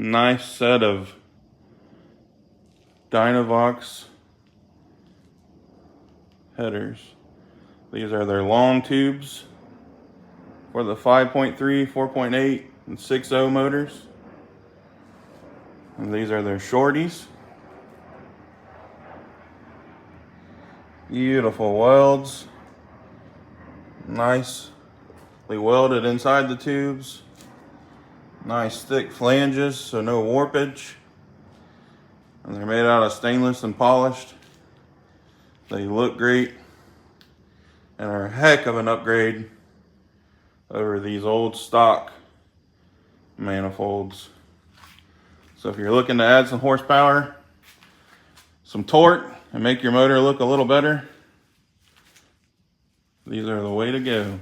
Nice set of Dynavox headers. These are their long tubes for the 5.3, 4.8, and 6.0 motors. And these are their Shorties. Beautiful welds. Nicely welded inside the tubes. Nice thick flanges, so no warpage. And they're made out of stainless and polished. They look great and are a heck of an upgrade over these old stock manifolds. So if you're looking to add some horsepower, some torque, and make your motor look a little better, these are the way to go.